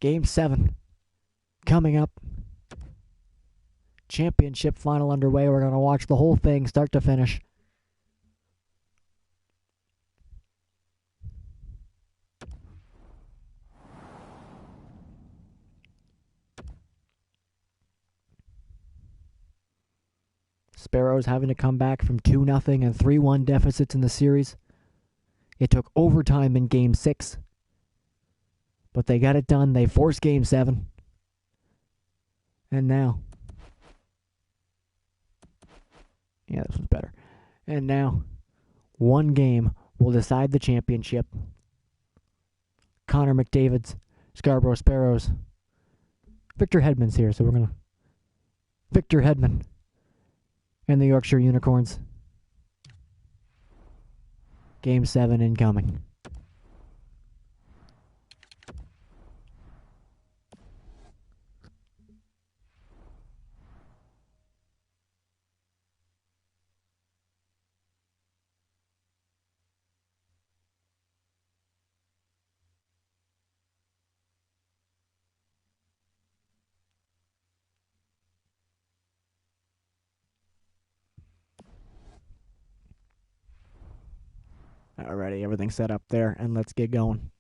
Game 7 coming up. Championship final underway. We're going to watch the whole thing start to finish. Sparrows having to come back from 2-0 and 3-1 deficits in the series. It took overtime in Game 6. But they got it done. They forced Game 7. And now. Yeah, this one's better. And now, one game will decide the championship. Connor McDavid's Scarborough Sparrows. Victor Hedman's here, so we're going to... Victor Hedman and the Yorkshire Unicorns. Game 7 incoming. Alrighty, everything's set up there, and let's get going.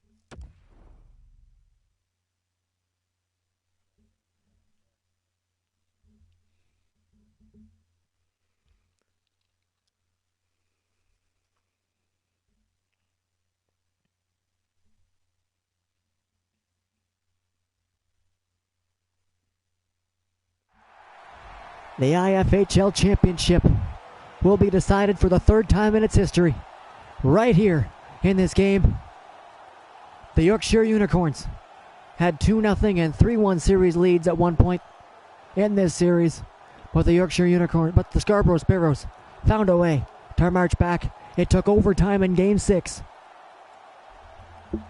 The IFHL Championship will be decided for the third time in its history. Right here in this game, the Yorkshire Unicorns had 2-0 and 3-1 series leads at one point in this series, but the Scarborough Sparrows found a way to march back. It took overtime in Game 6,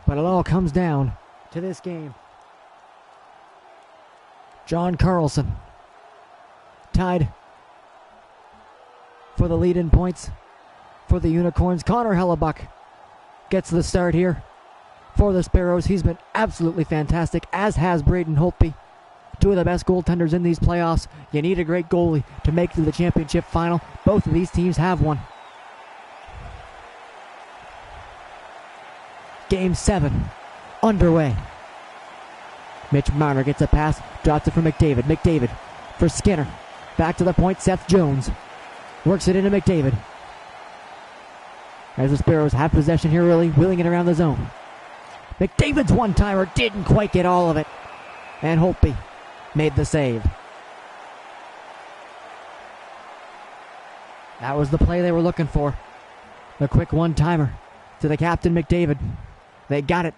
but it all comes down to this game. John Carlson tied for the lead in points for the Unicorns. Connor Hellebuck gets the start here for the Sparrows. He's been absolutely fantastic, as has Braden Holtby. Two of the best goaltenders in these playoffs. You need a great goalie to make it to the championship final. Both of these teams have one. Game 7 underway. Mitch Marner gets a pass, drops it for McDavid. McDavid for Skinner. Back to the point, Seth Jones works it into McDavid. As the Sparrows have possession here early, wheeling it around the zone. McDavid's one-timer didn't quite get all of it. And Holtby made the save. That was the play they were looking for. The quick one-timer to the captain, McDavid. They got it,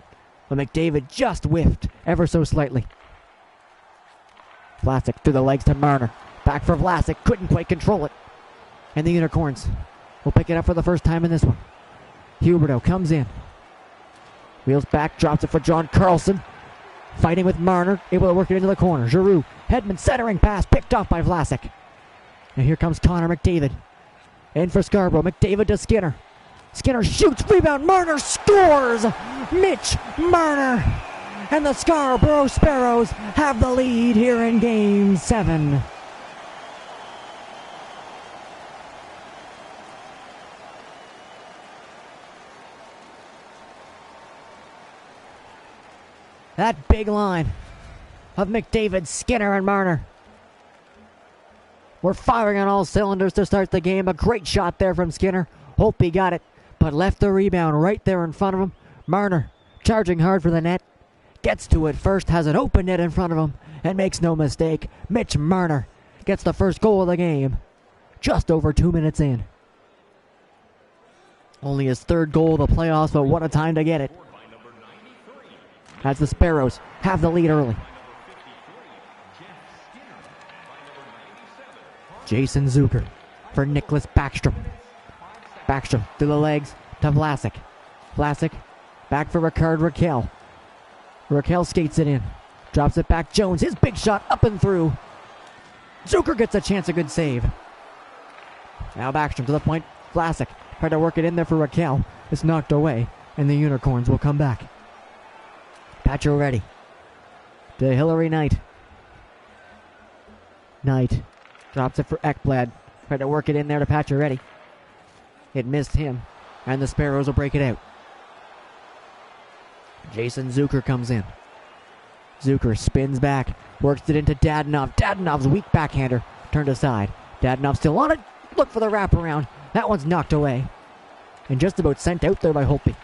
but McDavid just whiffed ever so slightly. Vlasic through the legs to Marner. Back for Vlasic, couldn't quite control it. And the Unicorns will pick it up for the first time in this one. Huberto comes in. Wheels back, drops it for John Carlson. Fighting with Marner, able to work it into the corner. Giroux, Hedman centering pass, picked off by Vlasic. And here comes Connor McDavid. In for Scarborough, McDavid to Skinner. Skinner shoots, rebound, Marner scores! Mitch Marner! And the Scarborough Sparrows have the lead here in Game 7. That big line of McDavid, Skinner, and Marner. We're firing on all cylinders to start the game. A great shot there from Skinner. Holtby got it, but left the rebound right there in front of him. Marner charging hard for the net. Gets to it first, has an open net in front of him, and makes no mistake. Mitch Marner gets the first goal of the game. Just over 2 minutes in. Only his third goal of the playoffs, but what a time to get it. As the Sparrows have the lead early. Jason Zucker for Nicholas Backstrom. Backstrom through the legs to Vlasic. Vlasic back for Ricard Raquel. Raquel skates it in. Drops it back. Jones, his big shot up and through. Zucker gets a chance, a good save. Now Backstrom to the point. Vlasic tried to work it in there for Raquel. It's knocked away, and the Unicorns will come back. Patcher ready. to Hillary Knight. Knight drops it for Ekblad. Tried to work it in there to Pacioretty. It missed him, and the Sparrows will break it out. Jason Zucker comes in. Zucker spins back, works it into Dadonov. Dadonov's weak backhander turned aside. Dadonov still on it. Look for the wraparound. That one's knocked away. And just about sent out there by Holtby.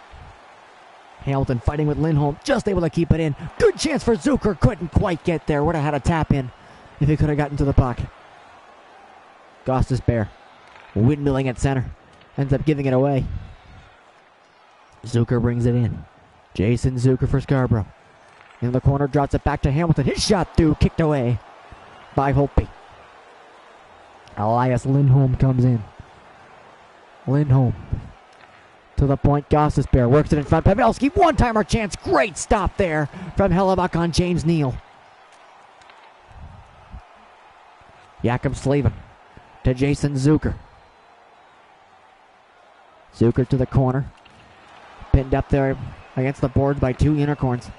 Hamilton fighting with Lindholm, just able to keep it in. Good chance for Zucker, couldn't quite get there. Would have had a tap in if he could have gotten to the puck. Gostis Bear windmilling at center. Ends up giving it away. Zucker brings it in. Jason Zucker for Scarborough. In the corner, drops it back to Hamilton. His shot through, kicked away by Holtby. Elias Lindholm comes in. Lindholm to the point. Gostis Bear works it in front. Pavelski, one-timer chance. Great stop there from Hellebuck on James Neal. Jakob Slavin to Jason Zucker. Zucker to the corner. Pinned up there against the boards by two unicorns.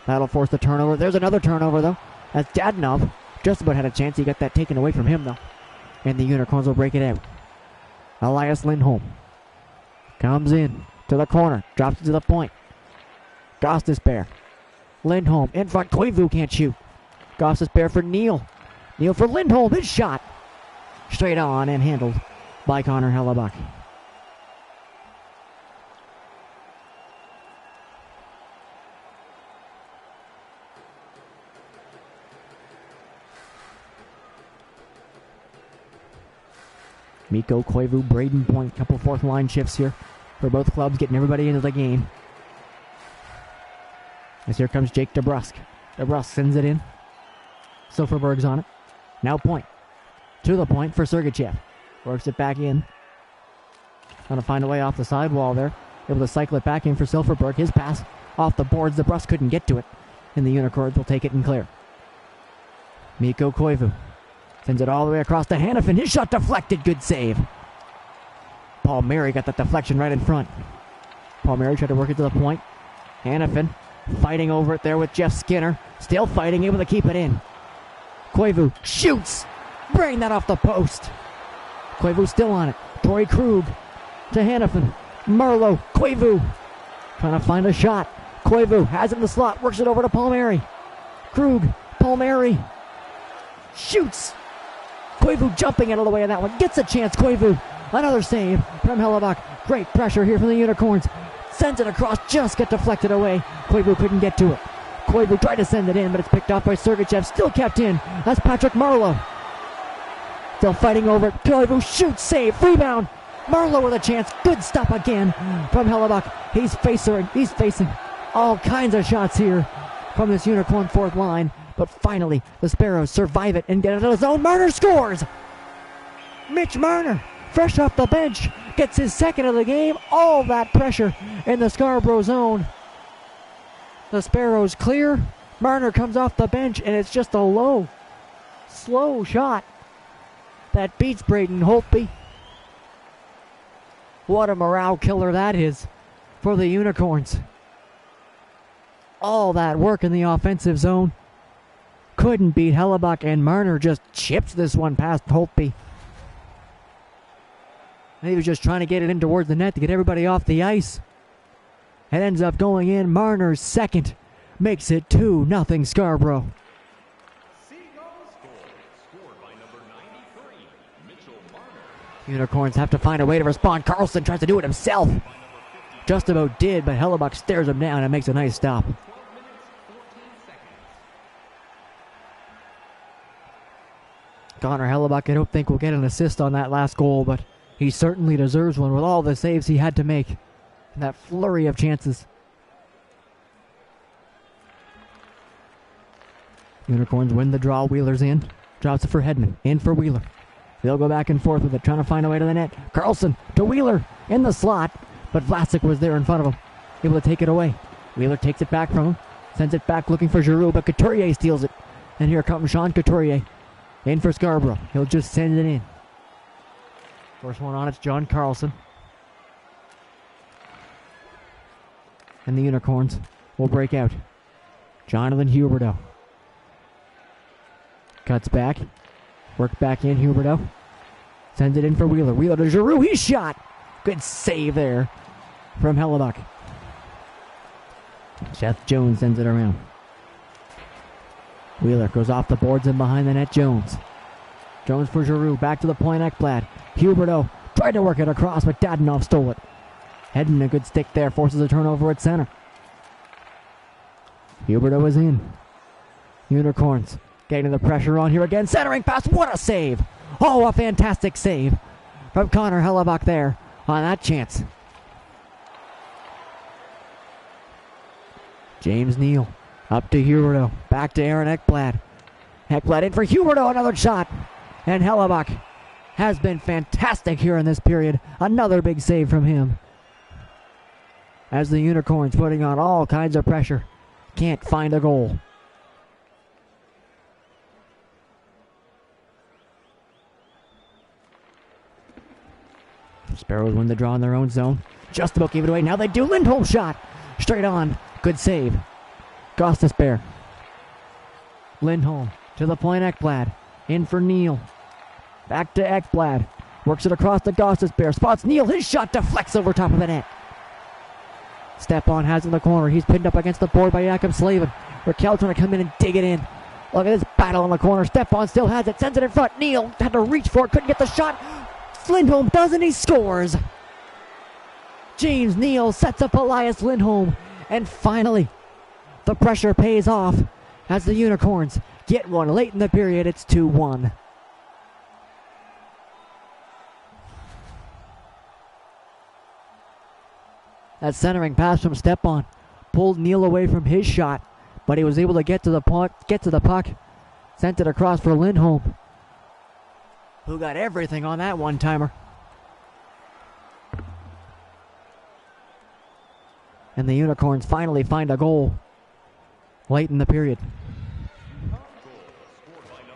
That'll force the turnover. There's another turnover, though, as Dadonov just about had a chance. He got that taken away from him, though. And the unicorns will break it out. Elias Lindholm comes in to the corner. Drops it to the point. Gostis Bear. Lindholm in front. Koivu can't shoot. Gostis Bear for Neal. Neal for Lindholm. His shot straight on and handled by Connor Hellebuck. Mikko Koivu, Braden Point, couple fourth line shifts here for both clubs, getting everybody into the game. As here comes Jake DeBrusk. DeBrusk sends it in. Silverberg's on it. Now Point. To the point for Sergachev. Works it back in. Trying to find a way off the sidewall there. Able to cycle it back in for Silverberg. His pass off the boards. DeBrusk couldn't get to it. And the Unicorns will take it and clear. Mikko Koivu sends it all the way across to Hanifin. His shot deflected. Good save. Paul Mary got that deflection right in front. Paul Mary tried to work it to the point. Hanifin fighting over it there with Jeff Skinner. Still fighting, able to keep it in. Koivu shoots. Bring that off the post. Koivu still on it. Torrey Krug to Hanifin. Merlot. Koivu trying to find a shot. Koivu has it in the slot. Works it over to Palmieri. Krug. Palmieri shoots. Koivu jumping out of the way of that one. Gets a chance. Koivu. Another save from Hellebuck. Great pressure here from the Unicorns. Sends it across. Just got deflected away. Koivu couldn't get to it. Koivu tried to send it in, but it's picked off by Sergachev. Still kept in. That's Patrick Marleau. Still fighting over it. Koivu shoots. Save. Rebound. Marleau with a chance. Good stop again from Hellebuck. He's facing all kinds of shots here from this Unicorn fourth line. But finally, the Sparrows survive it and get it out of the zone. Marner scores! Mitch Marner, fresh off the bench, gets his second of the game. All that pressure in the Scarborough zone. The Sparrows clear. Marner comes off the bench, and it's just a low, slow shot that beats Braden Holtby. What a morale killer that is for the Unicorns. All that work in the offensive zone. Couldn't beat Hellebuck, and Marner just chips this one past Holtby. And he was just trying to get it in towards the net to get everybody off the ice. It ends up going in. Marner's second makes it 2-0 Scarborough. Unicorns have to find a way to respond. Carlson tries to do it himself. Just about did, but Hellebuck stares him down and makes a nice stop. Connor Hellebuck, I don't think will get an assist on that last goal, but he certainly deserves one with all the saves he had to make and that flurry of chances. Unicorns win the draw. Wheeler's in. Drops it for Hedman. In for Wheeler. They'll go back and forth with it, trying to find a way to the net. Carlson to Wheeler in the slot, but Vlasic was there in front of him, able to take it away. Wheeler takes it back from him, sends it back looking for Giroux, but Couturier steals it. And here comes Sean Couturier. In for Scarborough. He'll just send it in. First one on, it's John Carlson. And the Unicorns will break out. Jonathan Huberdeau Cuts back. Work back in, Huberdeau. Sends it in for Wheeler. Wheeler to Giroux. He's shot. Good save there from Hellebuck. Jeff Jones sends it around. Wheeler goes off the boards and behind the net, Jones. Jones for Giroux. Back to the point, Ekblad. Huberdeau tried to work it across, but Dadonov stole it. Heading a good stick there. Forces a turnover at center. Huberdeau is in. Unicorns getting the pressure on here again. Centering pass. What a save. Oh, a fantastic save from Connor Hellebuck there on that chance. James Neal up to Huberdeau. Back to Aaron Ekblad. Ekblad in for Huberdeau. Another shot. And Hellebuck has been fantastic here in this period. Another big save from him. As the Unicorns putting on all kinds of pressure. Can't find a goal. Sparrows win the draw in their own zone. Just about gave it away. Now they do. Lindholm shot. Straight on. Good save. Gostisbehere. Lindholm to the point. Ekblad. In for Neal. Back to Ekblad. Works it across to Gostisbehere. Spots Neal. His shot deflects over top of the net. Stepan has in the corner. He's pinned up against the board by Jakob Slavin. Raquel trying to come in and dig it in. Look at this battle in the corner. Stepan still has it. Sends it in front. Neal had to reach for it. Couldn't get the shot. Lindholm doesn't. He scores. James Neal sets up Elias Lindholm. And finally, the pressure pays off as the Unicorns get one late in the period. It's 2-1. That centering pass from Stepan pulled Neal away from his shot, but he was able to get to the puck. Sent it across for Lindholm, who got everything on that one-timer. And the Unicorns finally find a goal late in the period.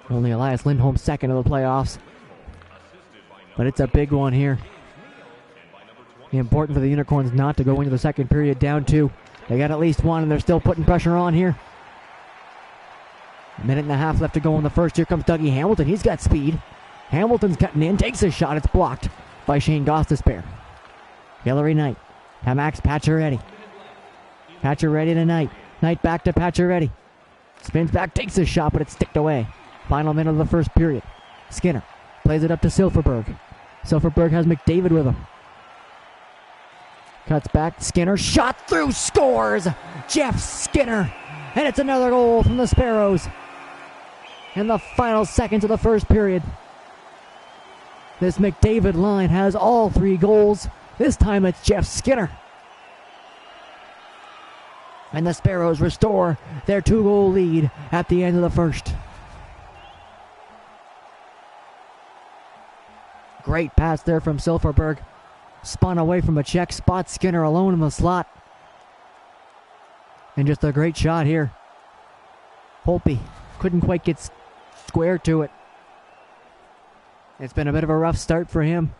Only Elias Lindholm second of the playoffs, but it's a big one here. Important for the Unicorns not to go into the second period down 2. They got at least one, and they're still putting pressure on here. A minute and a half left to go in the first. Here comes Dougie Hamilton. He's got speed. Hamilton's cutting in, takes a shot. It's blocked by Shane Gostisbehere. Hillary Knight to Max Pacioretty. Pacioretty to Knight. Knight back to Pacioretty. Spins back, takes a shot, but it's sticked away. Final minute of the first period. Skinner plays it up to Silfverberg. Silfverberg has McDavid with him. Cuts back, Skinner, shot through, scores! Jeff Skinner! And it's another goal from the Sparrows in the final seconds of the first period. This McDavid line has all 3 goals. This time it's Jeff Skinner. And the Sparrows restore their 2-goal lead at the end of the first. Great pass there from Silfverberg. Spun away from a check, spots Skinner alone in the slot. And just a great shot here. Holtby couldn't quite get square to it. It's been a bit of a rough start for him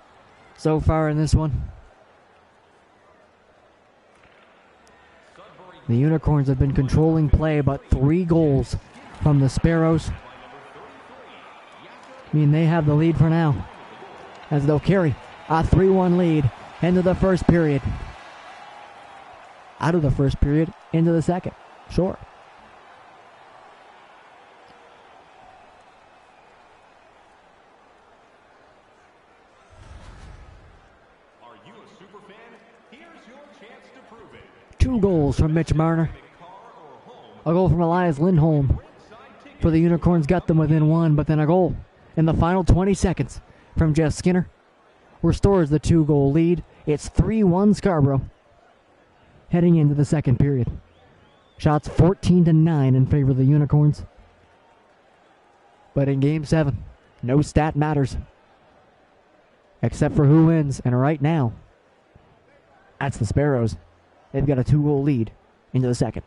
so far in this one. The Unicorns have been controlling play, but 3 goals from the Sparrows. I mean, they have the lead for now, as they'll carry a 3-1 lead into the first period. Out of the first period, into the second. Sure. Are you a super fan? Here's your chance to prove it. 2 goals from Mitch Marner. A goal from Elias Lindholm for the Unicorns, got them within 1, but then a goal in the final 20 seconds from Jeff Skinner restores the 2-goal lead. It's 3-1 Scarborough heading into the second period. Shots 14-9 in favor of the Unicorns. But in Game 7, no stat matters except for who wins. And right now, that's the Sparrows. They've got a 2-goal lead into the second.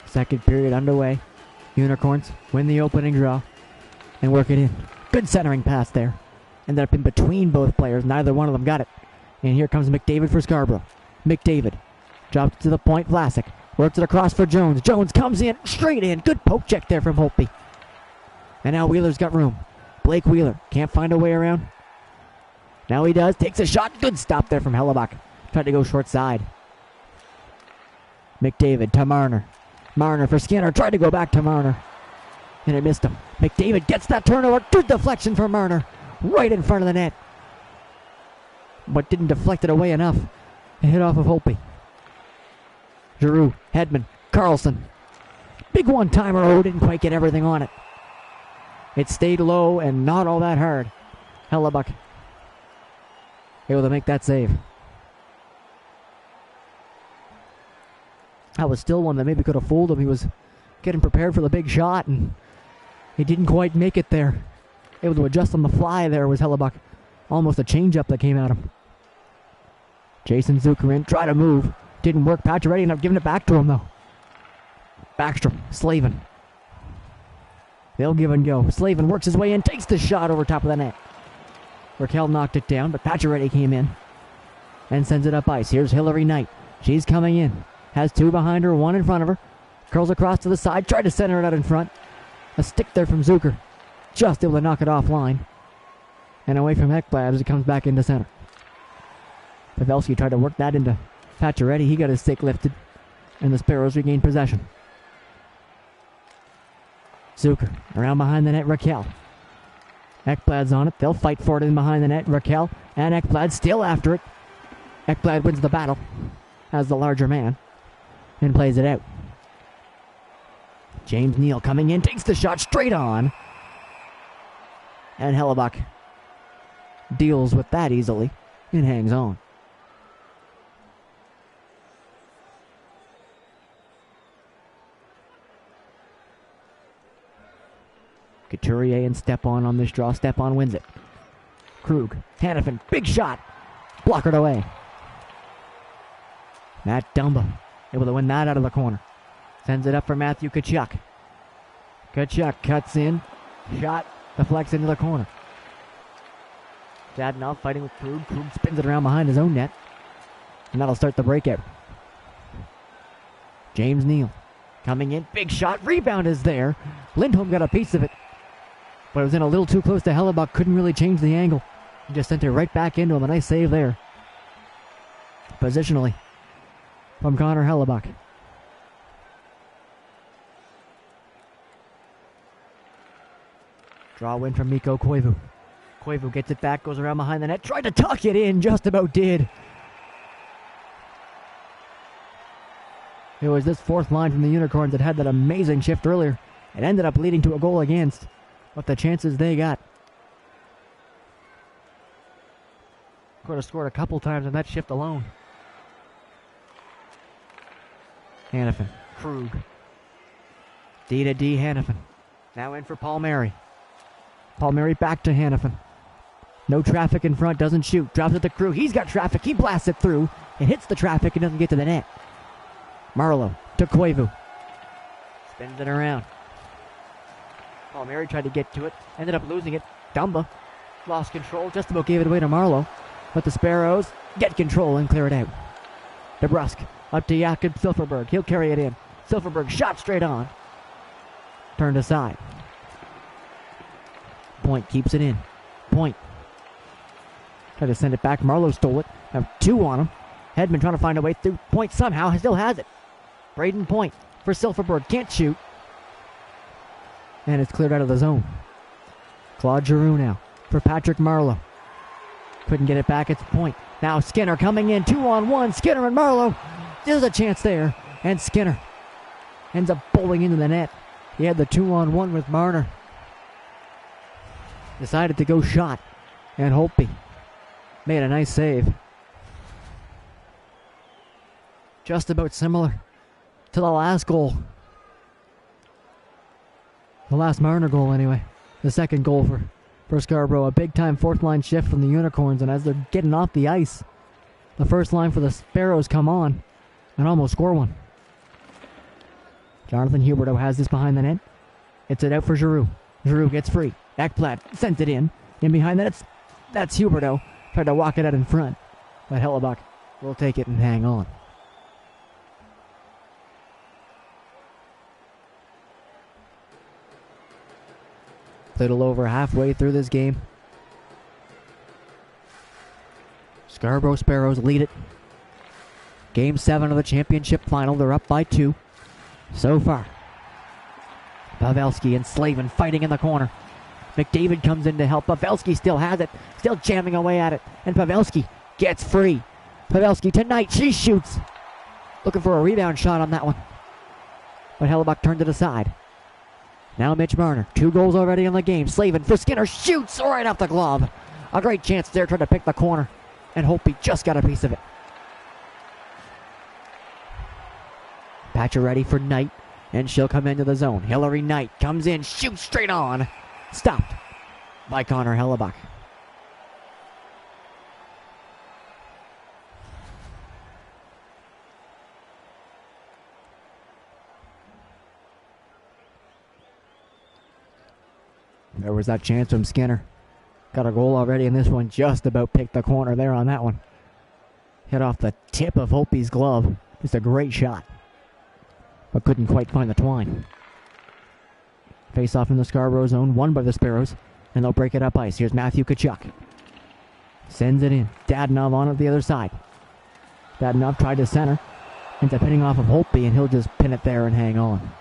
Second period underway. Unicorns win the opening draw and work it in. Good centering pass there. Ended up in between both players. Neither one of them got it. And here comes McDavid for Scarborough. McDavid drops it to the point. Vlasic works it across for Jones. Jones comes in, straight in. Good poke check there from Holtby. And now Wheeler's got room. Blake Wheeler can't find a way around. Now he does. Takes a shot. Good stop there from Hellebuck. Tried to go short side. McDavid to Marner. Marner for Skinner. Tried to go back to Marner. And it missed him. McDavid gets that turnover. Good deflection for Marner. Right in front of the net. But didn't deflect it away enough. It hit off of Holtby. Giroux. Hedman. Carlson. Big one-timer. Oh, didn't quite get everything on it. It stayed low and not all that hard. Hellebuck able to make that save. That was still one that maybe could have fooled him. He was getting prepared for the big shot, and he didn't quite make it there. Able to adjust on the fly there was Hellebuck. Almost a change-up that came at him. Jason Zucker in, tried to move. Didn't work. Pacioretty ended up giving it back to him, though. Backstrom, Slavin. They'll give and go. Slavin works his way in, takes the shot over top of the net. Raquel knocked it down, but Pacioretty came in and sends it up ice. Here's Hillary Knight. She's coming in. Has two behind her, one in front of her. Curls across to the side, tried to center it out in front. A stick there from Zucker. Just able to knock it offline. And away from Ekblad as it comes back into center. Pavelski tried to work that into Pacioretty. He got his stick lifted, and the Sparrows regained possession. Zucker around behind the net, Raquel. Ekblad's on it. They'll fight for it in behind the net. Raquel and Ekblad still after it. Ekblad wins the battle as the larger man and plays it out. James Neal coming in, takes the shot straight on. And Hellebuck deals with that easily and hangs on. Couturier and Stepan on this draw. Stepan wins it. Krug, Hannafin, big shot. Blockered away. Matt Dumba able to win that out of the corner. Sends it up for Matthew Tkachuk. Tkachuk cuts in. Shot deflects into the corner. Dadonov fighting with Krug. Krug spins it around behind his own net. And that'll start the breakout. James Neal coming in. Big shot. Rebound is there. Lindholm got a piece of it. But it was in a little too close to Hellebuck. Couldn't really change the angle. He just sent it right back into him. A nice save there. Positionally from Connor Hellebuck. Draw win from Mikko Koivu. Koivu gets it back, goes around behind the net, tried to tuck it in, just about did. It was this fourth line from the Unicorns that had that amazing shift earlier. It ended up leading to a goal against, but the chances they got. Could have scored a couple times on that shift alone. Hannafin, Krug. D to D, Hannafin. Now in for Palmieri. Palmieri back to Hannafin. No traffic in front, doesn't shoot. Drops it to Krug. He's got traffic. He blasts it through. It hits the traffic and doesn't get to the net. Marleau to Koivu. Spins it around. Palmieri tried to get to it. Ended up losing it. Dumba lost control. Just about gave it away to Marleau. But the Sparrows get control and clear it out. DeBrusk up to Jakob Silfverberg. He'll carry it in. Silfverberg shot straight on. Turned aside. Point keeps it in. Point. Tried to send it back. Marleau stole it. Have two on him. Hedman trying to find a way through. Point somehow still has it. Braden Point for Silfverberg. Can't shoot. And it's cleared out of the zone. Claude Giroux now for Patrick Marleau. Couldn't get it back. It's Point. Now Skinner coming in. 2-on-1. Skinner and Marleau. There's a chance there. And Skinner ends up bowling into the net. He had the 2-on-1 with Marner. Decided to go shot. And Holtby made a nice save. Just about similar to the last goal. The last Marner goal anyway. The second goal for Scarborough. A big time fourth line shift from the Unicorns. And as they're getting off the ice, the first line for the Sparrows come on and almost score one. Jonathan Huberdeau has this behind the net. It's it out for Giroux. Giroux gets free. Ekblad sends it in. In behind that, that's Huberdeau. Tried to walk it out in front. But Hellebuck will take it and hang on. Little over halfway through this game. Scarborough Sparrows lead it. Game 7 of the championship final. They're up by 2 so far. Pavelski and Slavin fighting in the corner. McDavid comes in to help. Pavelski still has it. Still jamming away at it. And Pavelski gets free. Pavelski tonight, she shoots. Looking for a rebound shot on that one. But Hellebuck turned it aside. Now Mitch Marner. 2 goals already in the game. Slavin for Skinner. Shoots right off the glove. A great chance there. Trying to pick the corner. And Holtby just got a piece of it. Patcher ready for Knight. And she'll come into the zone. Hillary Knight comes in. Shoots straight on. Stopped by Connor Hellebuck. There was that chance from Skinner. Got a goal already in this one. Just about picked the corner there on that one. Hit off the tip of Holtby's glove. Just a great shot. But couldn't quite find the twine. Face off in the Scarborough zone. Won by the Sparrows. And they'll break it up ice. Here's Matthew Tkachuk. Sends it in. Dadonov on it the other side. Dadonov tried to center. Ends up hitting off of Holtby, and he'll just pin it there and hang on.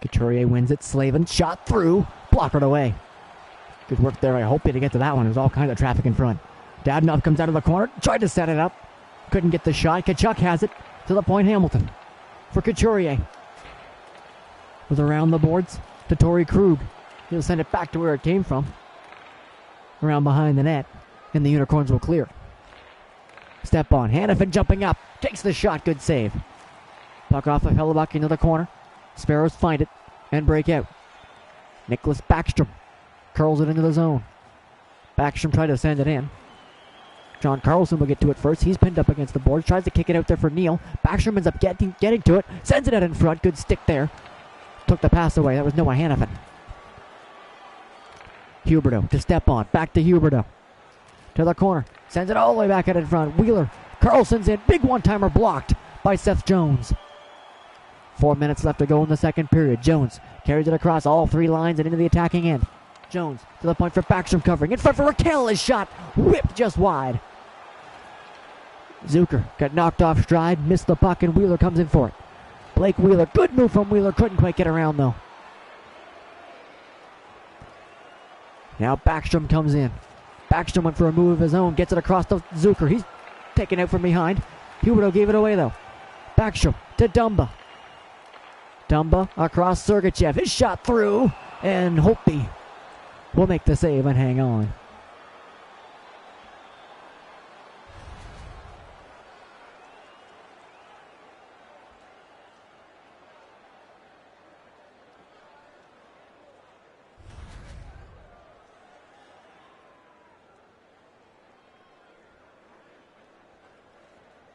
Couturier wins it. Slavin shot through. Blockered away. Good work there. I hope to get to that one. There's all kinds of traffic in front. Dadonov comes out of the corner. Tried to set it up. Couldn't get the shot. Tkachuk has it. To the point Hamilton. For Couturier. Was around the boards to Torrey Krug. He'll send it back to where it came from. Around behind the net. And the Unicorns will clear. Step on. Hanifin jumping up. Takes the shot. Good save. Puck off of Hellebuck into the corner. Sparrows find it and break out. Nicholas Backstrom curls it into the zone. Backstrom tried to send it in. John Carlson will get to it first. He's pinned up against the boards. Tries to kick it out there for Neal. Backstrom ends up getting to it. Sends it out in front. Good stick there. Took the pass away. That was Noah Hanifin. Huberdeau to step on. Back to Huberdeau. To the corner. Sends it all the way back out in front. Wheeler. Carlson's in. Big one-timer blocked by Seth Jones. 4 minutes left to go in the second period. Jones carries it across all 3 lines and into the attacking end. Jones to the point for Backstrom covering. In front for Raquel. His shot whipped just wide. Zucker got knocked off stride. Missed the puck and Wheeler comes in for it. Blake Wheeler. Good move from Wheeler. Couldn't quite get around though. Now Backstrom comes in. Backstrom went for a move of his own. Gets it across to Zucker. He's taken out from behind. Huberdeau gave it away though. Backstrom to Dumba. Dumba across Sergachev. His shot through. And Holtby will make the save and hang on.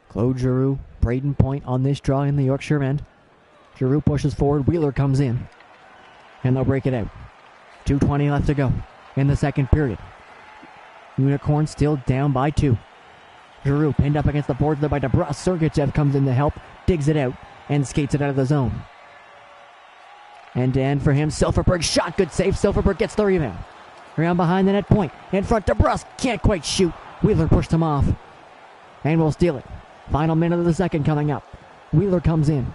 Claude Giroux, Braden Point on this draw in the Yorkshire end. Giroux pushes forward. Wheeler comes in. And they'll break it out. 2:20 left to go in the second period. Unicorns still down by 2. Giroux pinned up against the boards there by DeBrus. Sergachev comes in to help. Digs it out. And skates it out of the zone. And for him. Silverberg shot. Good save. Silverberg gets the rebound. Around behind the net point. In front. DeBrus can't quite shoot. Wheeler pushed him off. And will steal it. Final minute of the second coming up. Wheeler comes in.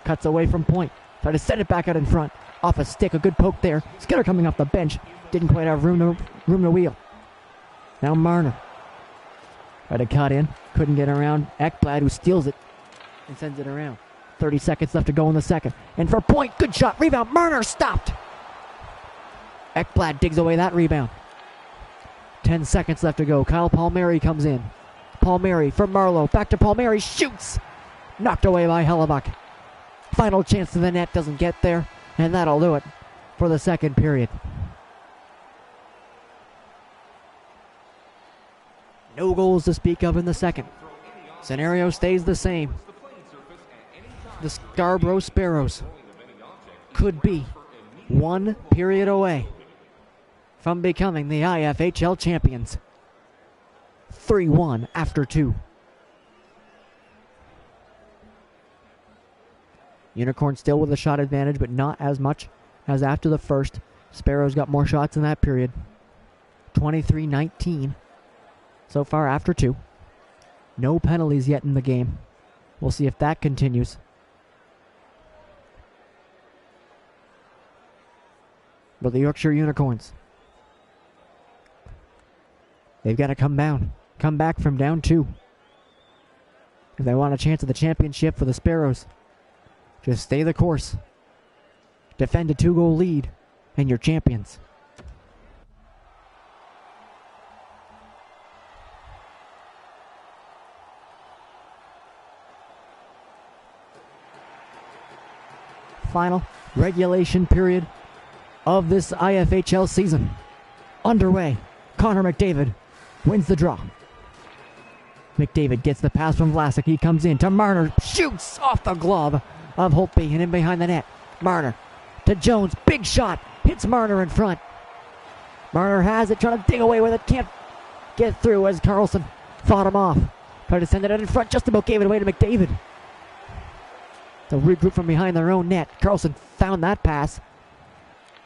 Cuts away from point. Try to set it back out in front. Off a stick. A good poke there. Skinner coming off the bench. Didn't quite have room to wheel. Now Marner. Tried to cut in. Couldn't get around Ekblad, who steals it and sends it around. 30 seconds left to go in the second. And for point. Good shot. Rebound. Marner stopped. Ekblad digs away that rebound. 10 seconds left to go. Kyle Palmieri comes in. Palmieri for Marlowe. Back to Palmieri. Shoots. Knocked away by Hellebuck. Final chance to the net. Doesn't get there. And that'll do it for the second period. No goals to speak of in the second. Scenario stays the same. The Scarborough Sparrows could be one period away from becoming the IFHL champions. 3-1 after 2. Unicorns still with a shot advantage, but not as much as after the first. Sparrows got more shots in that period. 23-19 so far after 2. No penalties yet in the game. We'll see if that continues. But the Yorkshire Unicorns, they've got to come back from down 2. If they want a chance at the championship for the Sparrows, just stay the course. Defend a 2-goal lead, and you're champions. Final regulation period of this IFHL season underway. Connor McDavid wins the draw. McDavid gets the pass from Vlasic. He comes in to Marner. Shoots off the glove of Holtby and in behind the net. Marner to Jones. Big shot. Hits Marner in front. Marner has it. Trying to dig away with it. Can't get through as Carlson fought him off. Tried to send it out in front. Just about gave it away to McDavid. They'll regroup from behind their own net. Carlson found that pass.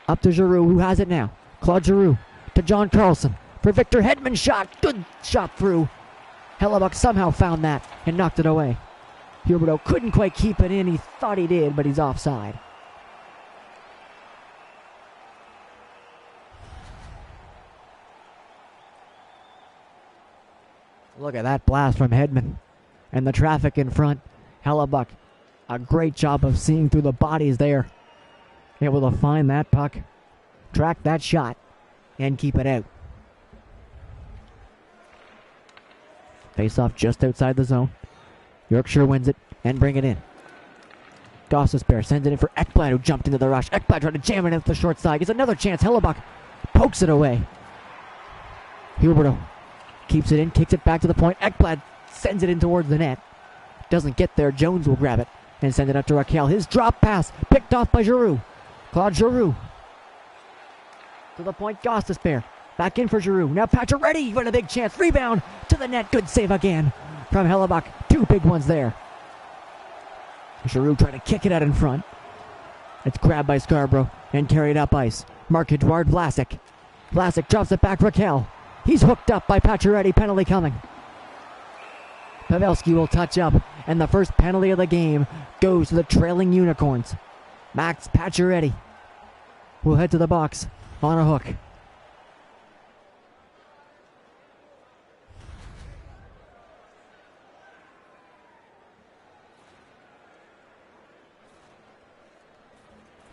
Up to Giroux, who has it now. Claude Giroux to John Carlson for Victor Hedman's shot. Good shot through. Hellebuck somehow found that and knocked it away. Huberdeau couldn't quite keep it in. He thought he did, but he's offside. Look at that blast from Hedman and the traffic in front. Hellebuck, a great job of seeing through the bodies there. Able to find that puck, track that shot, and keep it out. Face off just outside the zone. Yorkshire wins it and bring it in. Gostisbehere sends it in for Ekblad, who jumped into the rush. Ekblad tried to jam it into the short side. Gets another chance. Hellebuck pokes it away. Huberdeau keeps it in, kicks it back to the point. Ekblad sends it in towards the net. Doesn't get there. Jones will grab it and send it up to Raquel. His drop pass picked off by Giroux. Claude Giroux to the point. Gostisbehere back in for Giroux. Now Pacioretty with a big chance. Rebound to the net. Good save again from Hellebuck. 2 big ones there. Giroux trying to kick it out in front. It's grabbed by Scarborough and carried up ice. Marc-Edouard Vlasic. Vlasic drops it back. Raquel. He's hooked up by Pacioretty. Penalty coming. Pavelski will touch up, and the first penalty of the game goes to the trailing Unicorns. Max Pacioretty will head to the box on a hook.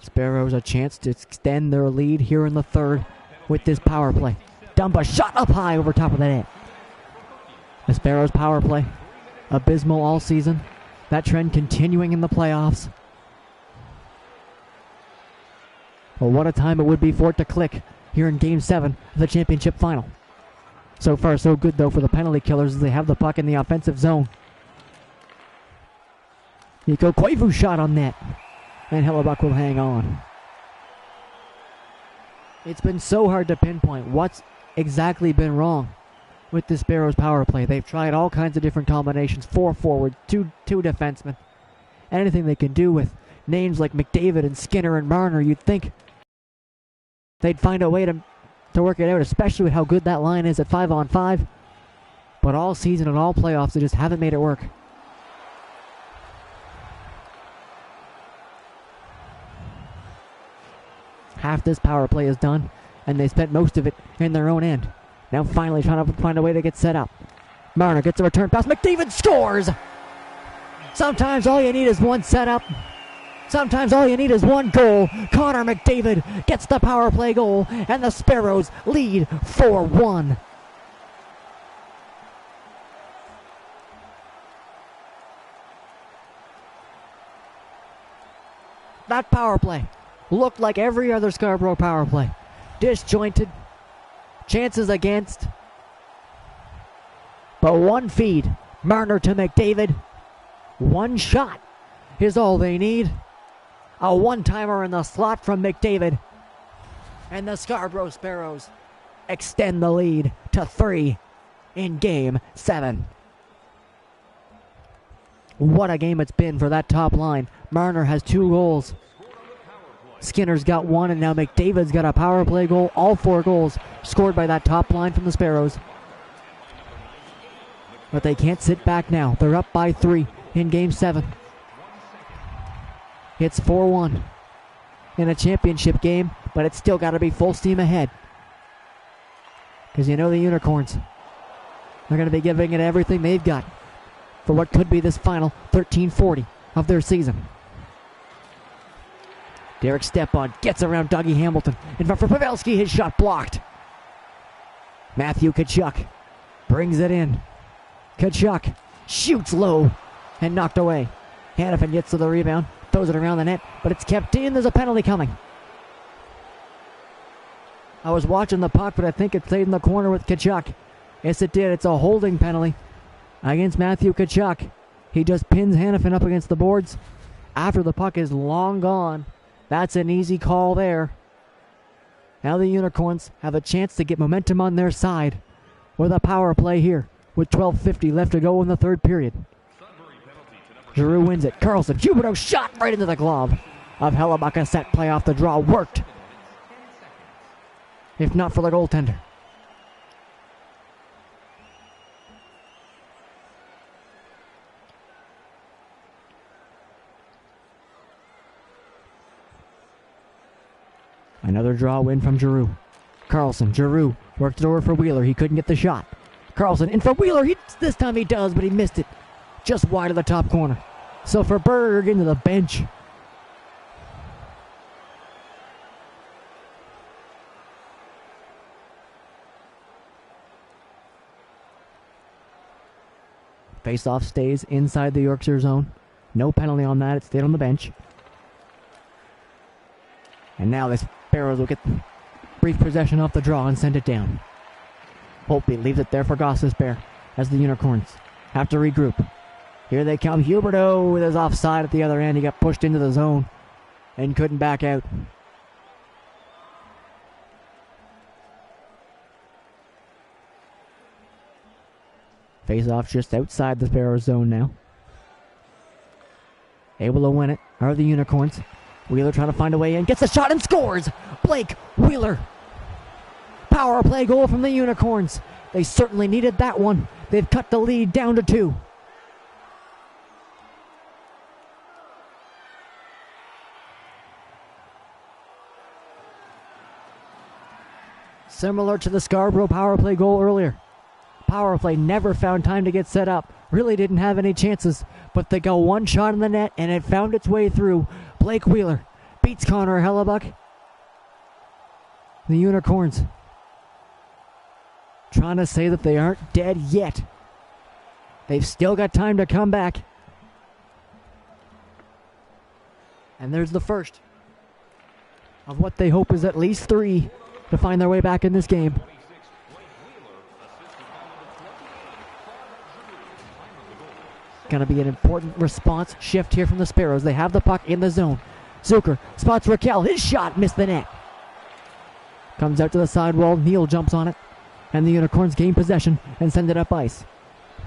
Sparrows a chance to extend their lead here in the third with this power play. Dumba shot up high over top of the net. The Sparrows power play, abysmal all season. That trend continuing in the playoffs. Well, what a time it would be for it to click here in Game 7 of the championship final. So far, so good, though, for the penalty killers as they have the puck in the offensive zone. Nico Koivu shot on net, and Hellebuck will hang on. It's been so hard to pinpoint what's exactly been wrong with the Sparrows power play. They've tried all kinds of different combinations. 4 forward, two defensemen. Anything they can do with names like McDavid and Skinner and Marner, you'd think they'd find a way to work it out, especially with how good that line is at 5-on-5. But all season and all playoffs, they just haven't made it work. Half this power play is done, and they spent most of it in their own end. Now finally trying to find a way to get set up. Marner gets a return pass. McDavid scores! Sometimes all you need is one setup. Sometimes all you need is one goal. Connor McDavid gets the power play goal, and the Sparrows lead 4-1. That power play looked like every other Scarborough power play. Disjointed. Chances against. But one feed. Marner to McDavid. One shot is all they need. A one-timer in the slot from McDavid. And the Scarborough Sparrows extend the lead to 3 in Game 7. What a game it's been for that top line. Marner has 2 goals. Skinner's got 1, and now McDavid's got a power play goal. All 4 goals scored by that top line from the Sparrows. But they can't sit back now. They're up by 3 in Game 7. It's 4-1 in a championship game, but it's still got to be full steam ahead. Because you know the Unicorns, they're going to be giving it everything they've got for what could be this final 13-40 of their season. Derek Stepan gets around Dougie Hamilton. In front for Pavelski, his shot blocked. Matthew Tkachuk brings it in. Tkachuk shoots low and knocked away. Hannafin gets to the rebound, throws it around the net, but it's kept in. There's a penalty coming. I was watching the puck, but I think it stayed in the corner with Tkachuk. Yes, it did. It's a holding penalty against Matthew Tkachuk. He just pins Hannafin up against the boards after the puck is long gone. That's an easy call there. Now the Unicorns have a chance to get momentum on their side with a power play here with 12:50 left to go in the third period. Giroux wins it. Carlson, Huberdeau shot right into the glove of Hellebuck. A set play off the draw. Worked. If not for the goaltender. Another draw win from Giroux. Carlson, Giroux worked it over for Wheeler. He couldn't get the shot. Carlson in for Wheeler. This time he does, but he missed it. Just wide of the top corner. So for Berg into the bench. Faceoff stays inside the Yorkshire zone. No penalty on that. It stayed on the bench. And now the Sparrows will get brief possession off the draw and send it down. Holtby leaves it there for Gostisbehere as the Unicorns have to regroup. Here they come. Huberdeau with his offside at the other end. He got pushed into the zone and couldn't back out. Face-off just outside the Sparrows zone now. Able to win it are the Unicorns. Wheeler trying to find a way in. Gets a shot and scores! Blake Wheeler. Power play goal from the Unicorns. They certainly needed that one. They've cut the lead down to 2. Similar to the Scarborough power play goal earlier. Power play never found time to get set up. Really didn't have any chances. But they got one shot in the net and it found its way through. Blake Wheeler beats Connor Hellebuck. The Unicorns trying to say that they aren't dead yet. They've still got time to come back. And there's the first of what they hope is at least 3 to find their way back in this game. Going to be an important response shift here from the Sparrows. They have the puck in the zone. Zucker spots Raquel. His shot missed the net. Comes out to the sidewall. Neal jumps on it. And the Unicorns gain possession and send it up ice.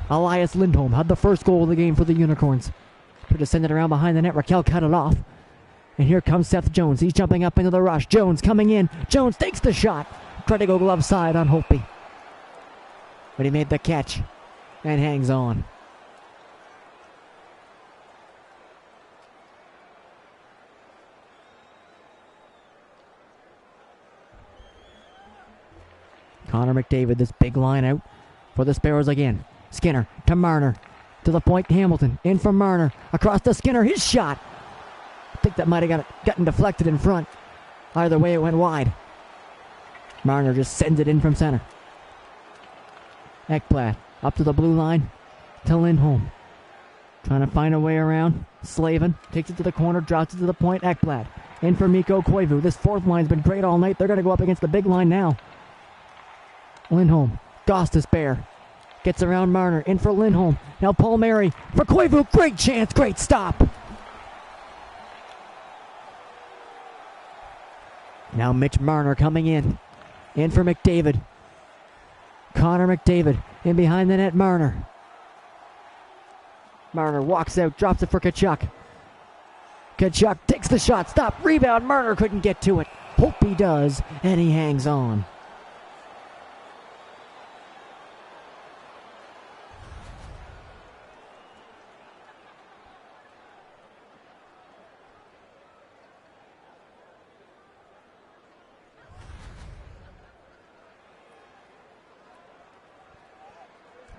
Elias Lindholm had the first goal of the game for the Unicorns. Tried to send it around behind the net. Raquel cut it off. And here comes Seth Jones. He's jumping up into the rush. Jones coming in. Jones takes the shot. Tried to go glove side on Holtby. But he made the catch and hangs on. Connor McDavid, this big line out for the Sparrows again. Skinner to Marner. To the point, Hamilton. In from Marner. Across to Skinner. His shot. I think that might have gotten deflected in front. Either way, it went wide. Marner just sends it in from center. Ekblad up to the blue line to Lindholm. Trying to find a way around. Slavin takes it to the corner, drops it to the point. Ekblad In for Mikko Koivu. This fourth line's been great all night. They're going to go up against the big line now. Lindholm. Gostisbehere. Gets around Marner. In for Lindholm. Now Palmieri for Koivu. Great chance. Great stop. Now Mitch Marner coming in. In for McDavid. Connor McDavid. In behind the net, Marner. Marner walks out. Drops it for Tkachuk. Tkachuk takes the shot. Stop. Rebound. Marner couldn't get to it. Hope he does. And he hangs on.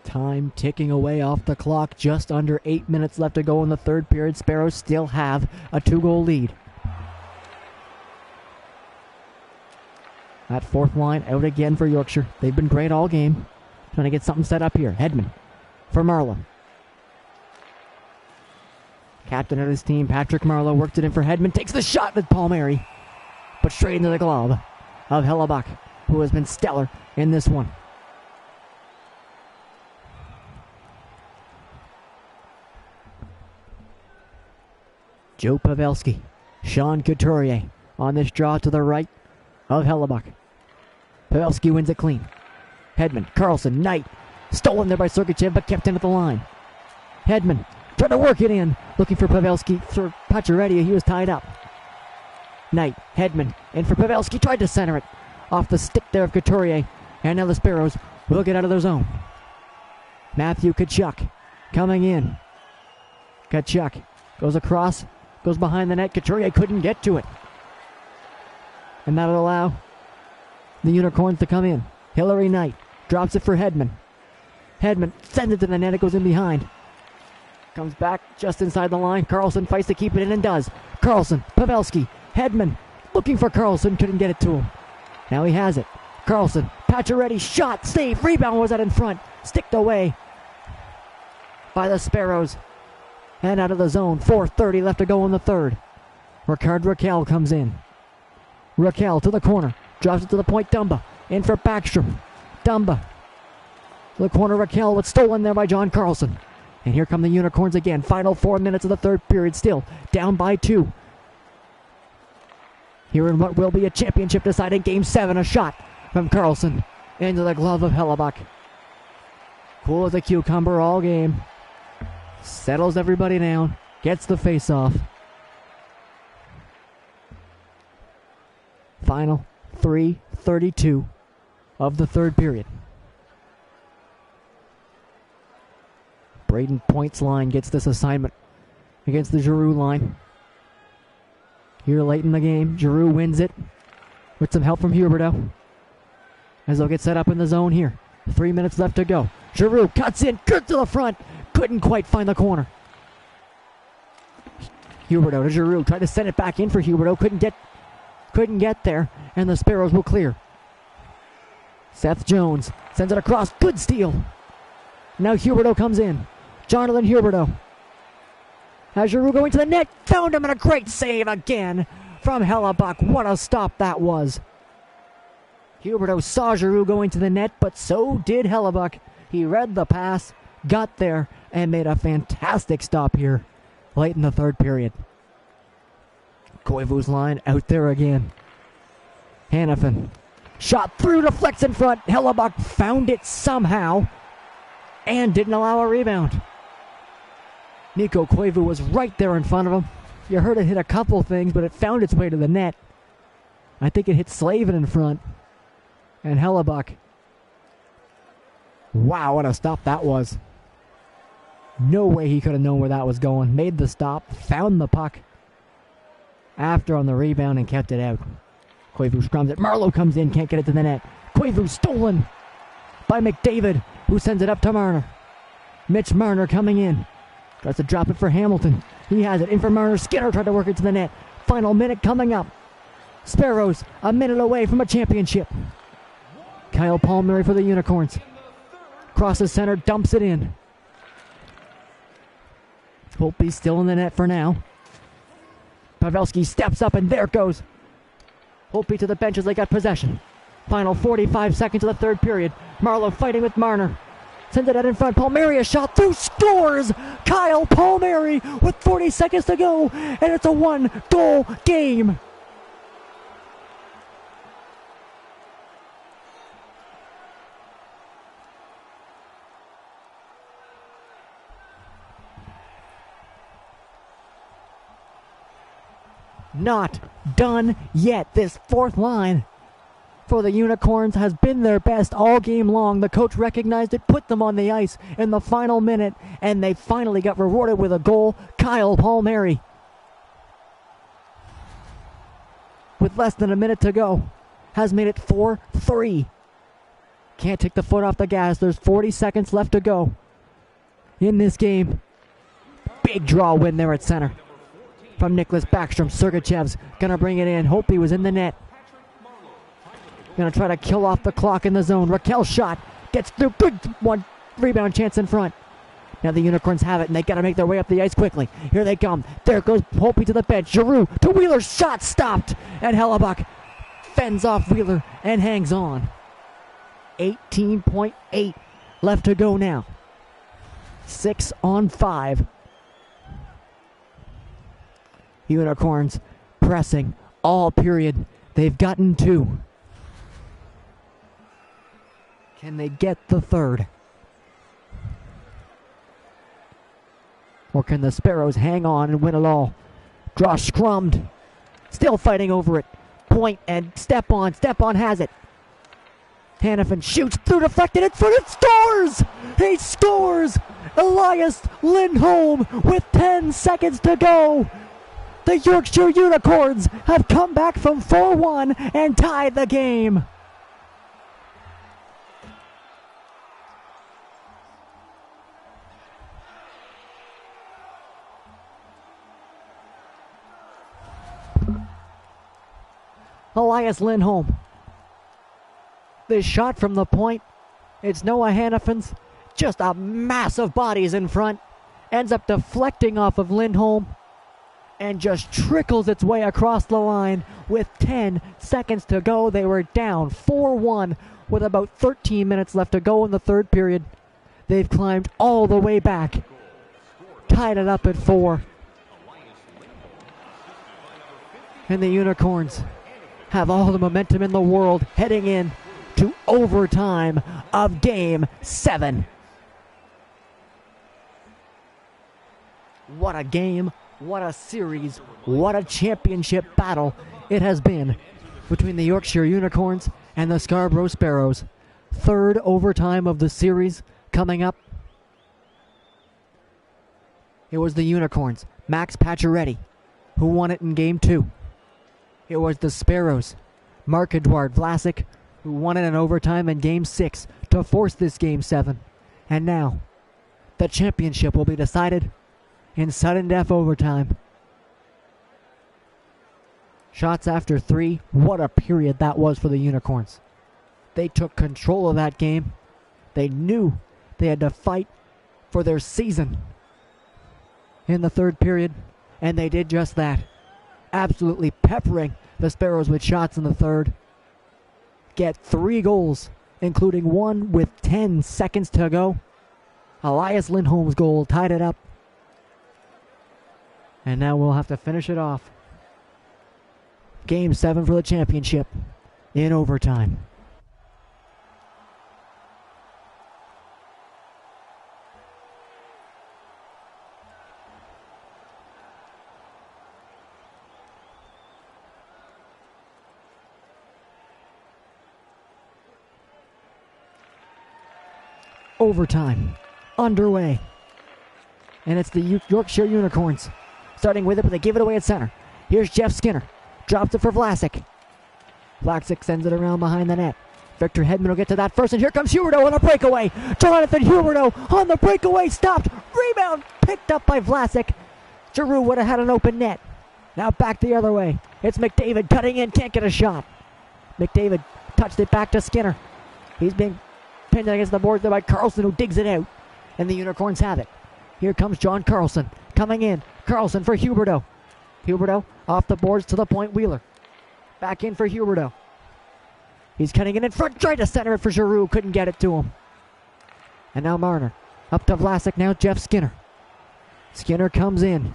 Time ticking away off the clock. Just under 8 minutes left to go in the third period. Sparrows still have a 2-goal lead. That fourth line out again for Yorkshire. They've been great all game. Trying to get something set up here. Hedman for Marleau. Captain of his team, Patrick Marleau, worked it in for Hedman. Takes the shot with Palmieri. But straight into the glove of Hellebuck, who has been stellar in this one. Joe Pavelski, Sean Couturier on this draw to the right of Hellebuck. Pavelski wins it clean. Hedman, Carlson, Knight, stolen there by Sergachev but kept in at the line. Hedman trying to work it in, looking for Pavelski for Pacioretty. He was tied up. Knight, Hedman, in for Pavelski, tried to center it off the stick there of Couturier, and now the Sparrows will get out of their zone. Matthew Tkachuk coming in. Tkachuk goes across. Goes behind the net. Couturier couldn't get to it. And that'll allow the Unicorns to come in. Hillary Knight drops it for Hedman. Hedman sends it to the net. It goes in behind. Comes back just inside the line. Carlson fights to keep it in and does. Carlson, Pavelski, Hedman looking for Carlson. Couldn't get it to him. Now he has it. Carlson, Pacioretty, shot, save, rebound was out in front. Sticked away by the Sparrows. And out of the zone. 4:30 left to go in the third. Ricard Raquel comes in. Raquel to the corner. Drops it to the point. Dumba. In for Backstrom. Dumba. To the corner. Raquel. It's stolen there by John Carlson. And here come the Unicorns again. Final 4 minutes of the third period. Still down by 2. Here in what will be a championship deciding Game 7. A shot from Carlson into the glove of Hellebuck. Cool as a cucumber all game. Settles everybody down. Gets the face-off. Final 3:32 of the third period. Braden Point's line gets this assignment against the Giroux line. Here late in the game, Giroux wins it with some help from Huberdeau. As they'll get set up in the zone here. 3 minutes left to go. Giroux cuts in, good to the front. Couldn't quite find the corner. Huberdeau to Giroux. Tried to send it back in for Huberdeau. Couldn't get there. And the Sparrows will clear. Seth Jones sends it across. Good steal. Now Huberdeau comes in. Jonathan Huberdeau. Has Giroux going to the net. Found him, and a great save again from Hellebuck. What a stop that was. Huberdeau saw Giroux going to the net, but so did Hellebuck. He read the pass, got there, and made a fantastic stop here late in the third period. Koivu's line out there again. Hannafin. Shot through, deflects in front. Hellebuck found it somehow and didn't allow a rebound. Mikko Koivu was right there in front of him. You heard it hit a couple things, but it found its way to the net. I think it hit Slavin in front. And Hellebuck. Wow, what a stop that was. No way he could have known where that was going. Made the stop, found the puck after on the rebound and kept it out. Koivu scrums it. Marleau comes in, can't get it to the net. Koivu stolen by McDavid, who sends it up to Marner. Mitch Marner coming in. Tries to drop it for Hamilton. He has it in for Marner. Skinner tried to work it to the net. Final minute coming up. Sparrows a minute away from a championship. Kyle Palmieri for the Unicorns. Crosses center, dumps it in. Holtby's still in the net for now. Pavelski steps up, and there it goes. Holtby to the bench as they got possession. Final 45 seconds of the third period. Marlowe fighting with Marner. Sends it out in front. Palmieri, a shot through, scores! Kyle Palmieri with 40 seconds to go, and it's a one-goal game. Not done yet. This fourth line for the Unicorns has been their best all game long. The coach recognized it, put them on the ice in the final minute, and they finally got rewarded with a goal. Kyle Palmieri, with less than a minute to go, has made it 4-3. Can't take the foot off the gas. There's 40 seconds left to go in this game. Big draw win there at center from Nicholas Backstrom. Sergachev's gonna bring it in. Hope he was in the net. Gonna try to kill off the clock in the zone. Raquel's shot gets through. Good one rebound chance in front. Now the Unicorns have it, and they gotta make their way up the ice quickly. Here they come. There goes Holtby to the bench. Giroux to Wheeler. Shot stopped. And Hellebuck fends off Wheeler and hangs on. 18.8 left to go now. 6 on 5. Unicorns pressing all period. They've gotten 2. Can they get the third? Or can the Sparrows hang on and win it all? Draw scrummed. Still fighting over it. Point and step on. Step on has it. Hannafin shoots through, deflected in front, and scores! He scores! Elias Lindholm with 10 seconds to go. The Yorkshire Unicorns have come back from 4-1 and tied the game. Elias Lindholm. This shot from the point, it's Noah Hannafin's. Just a mass of bodies in front. Ends up deflecting off of Lindholm and just trickles its way across the line with 10 seconds to go. They were down 4-1 with about 13 minutes left to go in the third period. They've climbed all the way back, tied it up at 4. And the Unicorns have all the momentum in the world heading in to overtime of Game 7. What a game, what a series, what a championship battle it has been between the Yorkshire Unicorns and the Scarborough Sparrows. Third overtime of the series coming up. It was the Unicorns, Max Pacioretty, who won it in Game 2. It was the Sparrows, Marc-Edouard Vlasic, who won it in overtime in Game 6 to force this Game 7. And now, the championship will be decided in sudden death overtime. Shots after 3. What a period that was for the Unicorns. They took control of that game. They knew they had to fight for their season in the third period, and they did just that. Absolutely peppering the Sparrows with shots in the third. Get 3 goals, including one with 10 seconds to go. Elias Lindholm's goal tied it up. And now we'll have to finish it off. Game 7 for the championship in overtime. Overtime underway. And it's the Yorkshire Unicorns starting with it, but they give it away at center. Here's Jeff Skinner. Drops it for Vlasic. Vlasic sends it around behind the net. Victor Hedman will get to that first, and here comes Huberdeau on a breakaway. Jonathan Huberdeau on the breakaway, stopped. Rebound picked up by Vlasic. Giroux would have had an open net. Now back the other way. It's McDavid cutting in, can't get a shot. McDavid touched it back to Skinner. He's being pinned against the boards there by Carlson, who digs it out. And the Unicorns have it. Here comes John Carlson coming in. Carlson for Huberdeau. Huberdeau Off the boards to the point, Wheeler. Back in for Huberdeau. He's cutting it in front, tried to center it for Giroux, couldn't get it to him. And now Marner. Up to Vlasic, now Jeff Skinner. Skinner comes in.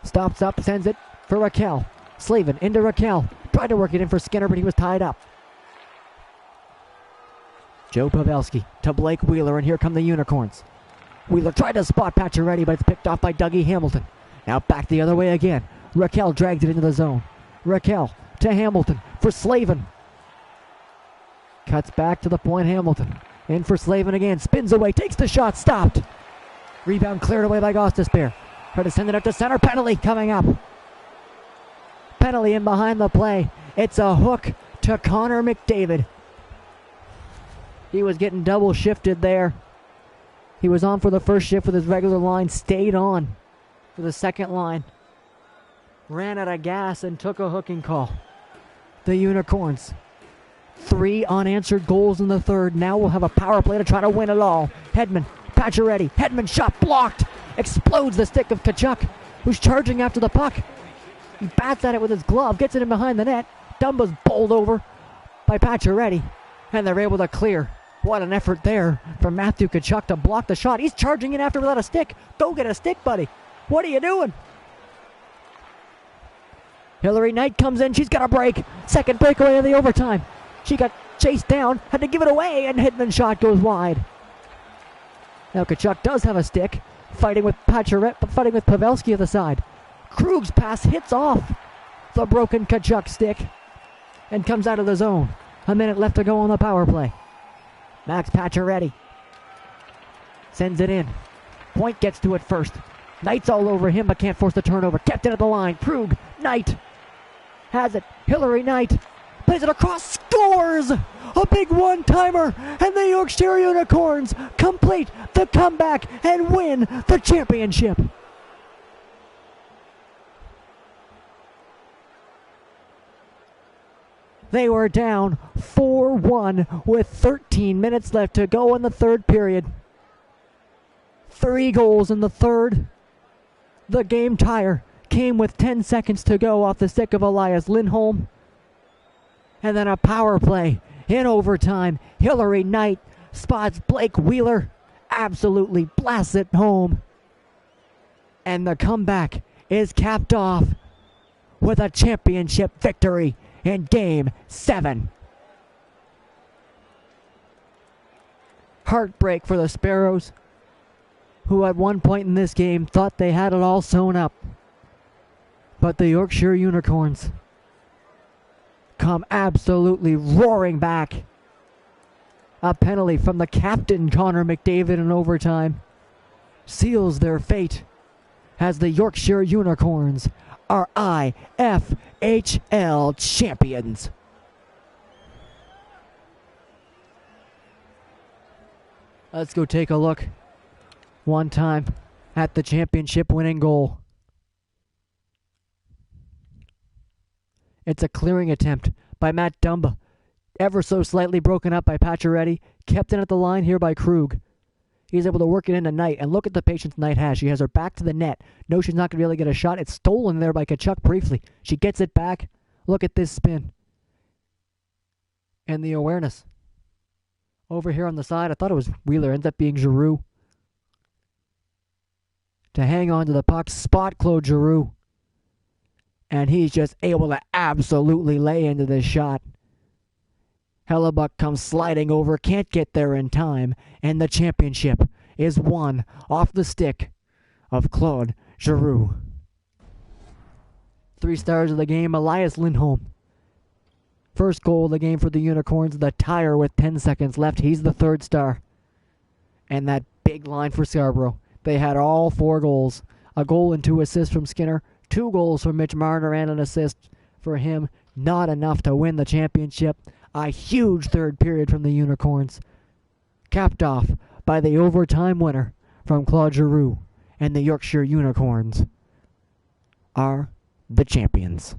Stops up, sends it for Raquel. Slavin into Raquel. Tried to work it in for Skinner, but he was tied up. Joe Pavelski to Blake Wheeler, and here come the Unicorns. Wheeler tried to spot Pacioretty, but it's picked off by Dougie Hamilton. Now back the other way again. Raquel drags it into the zone. Raquel to Hamilton for Slavin. Cuts back to the point, Hamilton. In for Slavin again. Spins away, takes the shot, stopped. Rebound cleared away by Gostisbehere. Try to send it up to center. Penalty coming up. Penalty in behind the play. It's a hook to Connor McDavid. He was getting double shifted there. He was on for the first shift with his regular line. Stayed on for the second line. Ran out of gas and took a hooking call. The Unicorns. 3 unanswered goals in the third. Now we'll have a power play to try to win it all. Hedman, Pacioretty. Hedman shot blocked. Explodes the stick of Tkachuk, who's charging after the puck. He bats at it with his glove, gets it in behind the net. Dumba's bowled over by Pacioretty, and they're able to clear. What an effort there from Matthew Tkachuk to block the shot. He's charging in after without a stick. Go get a stick, buddy. What are you doing? Hillary Knight comes in. She's got a break. Second breakaway of the overtime. She got chased down, had to give it away, and Hedman's shot goes wide. Now Tkachuk does have a stick, fighting with Pavelski at the side. Krug's pass hits off the broken Tkachuk stick and comes out of the zone. A minute left to go on the power play. Max Pacioretty sends it in. Point gets to it first. Knight's all over him, but can't force the turnover. Kept it at the line. Krug, Knight has it. Hillary Knight plays it across, scores! A big one-timer, and the Yorkshire Unicorns complete the comeback and win the championship. They were down 4-1 with 13 minutes left to go in the third period. 3 goals in the third. The game tire came with 10 seconds to go off the stick of Elias Lindholm. And then a power play in overtime. Hillary Knight spots Blake Wheeler. Absolutely blasts it home. And the comeback is capped off with a championship victory in Game 7. Heartbreak for the Sparrows, who at one point in this game thought they had it all sewn up. But the Yorkshire Unicorns come absolutely roaring back. A penalty from the captain, Connor McDavid, in overtime seals their fate as the Yorkshire Unicorns are IFHL champions. Let's go take a look one time at the championship winning goal. It's a clearing attempt by Matt Dumba, ever so slightly broken up by Pacioretty, kept in at the line here by Krug. He's able to work it into Knight, and look at the patience Knight has. She has her back to the net. No, she's not going to be able to get a shot. It's stolen there by Tkachuk briefly. She gets it back. Look at this spin. And the awareness. Over here on the side, I thought it was Wheeler. Ends up being Giroux. To hang on to the puck, spot Claude Giroux. And he's just able to absolutely lay into this shot. Hellebuck comes sliding over, can't get there in time, and the championship is won off the stick of Claude Giroux. 3 stars of the game, Elias Lindholm. First goal of the game for the Unicorns, the tire with 10 seconds left. He's the 3rd star. And that big line for Scarborough. They had all 4 goals. A goal and 2 assists from Skinner. 2 goals from Mitch Marner and an assist for him. Not enough to win the championship. A huge third period from the Unicorns. Capped off by the overtime winner from Claude Giroux. And the Yorkshire Unicorns are the champions.